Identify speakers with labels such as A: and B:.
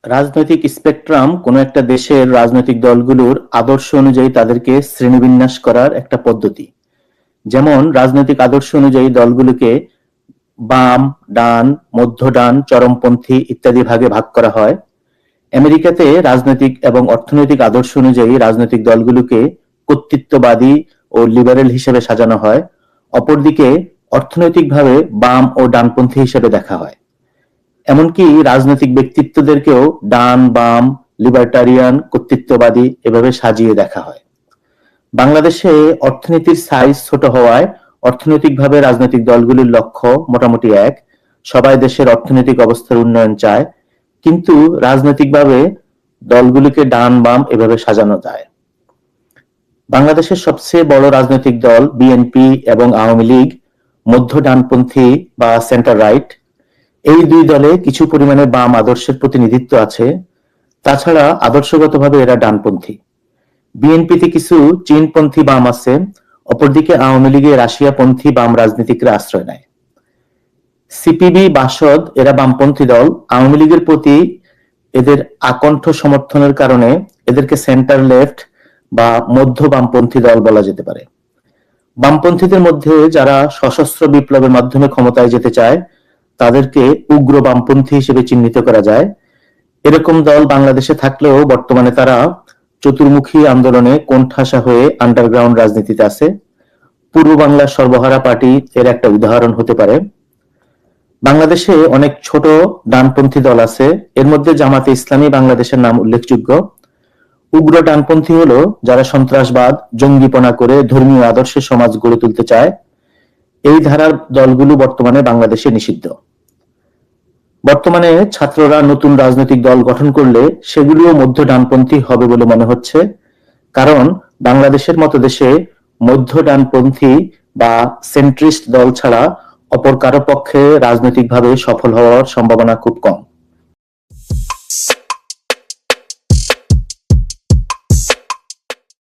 A: রাজনৈতিক স্পেকট্রাম কোনো একটা দেশের রাজনৈতিক দলগুলোর আদর্শ অনুযায়ী তাদেরকে শ্রেণীবিন্যাস করার একটা পদ্ধতি। যেমন রাজনৈতিক আদর্শ অনুযায়ী দলগুলোকে বাম, ডান, মধ্য ডান, চরমপন্থী ইত্যাদি ভাগে ভাগ করা হয়। আমেরিকাতে রাজনৈতিক এবং অর্থনৈতিক আদর্শ অনুযায়ী রাজনৈতিক দলগুলোকে কর্তৃত্ববাদী ও লিবারেল হিসেবে সাজানো হয়। অপরদিকে অর্থনৈতিকভাবে বাম ও ডানপন্থী হিসেবে দেখা হয়। এমনকি রাজনৈতিক ব্যক্তিত্বদেরকেও ডান, বাম, লিবার্টারিয়ান, কর্তৃত্ববাদী এভাবে সাজিয়ে দেখা হয়। বাংলাদেশে অর্থনীতির সাইজ ছোট হওয়ায় অর্থনৈতিকভাবে রাজনৈতিক দলগুলির লক্ষ্য মোটামুটি এক, সবাই দেশের অর্থনৈতিক অবস্থার উন্নয়ন চায়, কিন্তু রাজনৈতিকভাবে দলগুলিকে ডান বাম এভাবে সাজানো যায়। বাংলাদেশের সবচেয়ে বড় রাজনৈতিক দল বিএনপি এবং আওয়ামী লীগ মধ্য ডানপন্থী বা সেন্টার রাইট। এই দুই দলে কিছু পরিমাণে বাম আদর্শের প্রতিনিধিত্ব আছে, তাছাড়া আদর্শগতভাবে এরা ডানপন্থী। বিএনপিতে কিছু চীনপন্থী বাম আছে, অপরদিকে আওয়ামী লীগে রাশিয়াপন্থী বাম রাজনীতিকরা আশ্রয় নেয়। সিপিবি, বাসদ এরা বামপন্থী দল। আওয়ামী লীগের প্রতি এদের আকণ্ঠ সমর্থনের কারণে এদেরকে সেন্টার লেফট বা মধ্য বামপন্থী দল বলা যেতে পারে। বামপন্থীদের মধ্যে যারা সশস্ত্র বিপ্লবের মাধ্যমে ক্ষমতায় যেতে চায় তাদেরকে উগ্র বামপন্থী হিসেবে চিহ্নিত করা যায়। এরকম দল বাংলাদেশে থাকলেও বর্তমানে তারা চতুর্মুখী আন্দোলনে কোণঠাসা হয়ে আন্ডারগ্রাউন্ড রাজনীতিতে আছে। পূর্ব বাংলার সর্বহারা পার্টি এর একটা উদাহরণ হতে পারে। বাংলাদেশে অনেক ছোট ডানপন্থী দল আছে, এর মধ্যে জামাতে ইসলামী বাংলাদেশের নাম উল্লেখযোগ্য। উগ্র ডানপন্থী হলো যারা সন্ত্রাসবাদ, জঙ্গিপনা করে ধর্মীয় আদর্শে সমাজ গড়ে তুলতে চায়। এই ধারার দলগুলো বর্তমানে বাংলাদেশে নিষিদ্ধ। বর্তমানে ছাত্ররা নতুন রাজনৈতিক দল গঠন করলে সেগুলিও মধ্য ডানপন্থী হবে বলে মনে হচ্ছে, কারণ বাংলাদেশের মতো দেশে মধ্য ডানপন্থী বা সেন্ট্রিস্ট দল ছাড়া অপর কারো পক্ষে রাজনৈতিকভাবে সফল হওয়ার সম্ভাবনা খুব কম।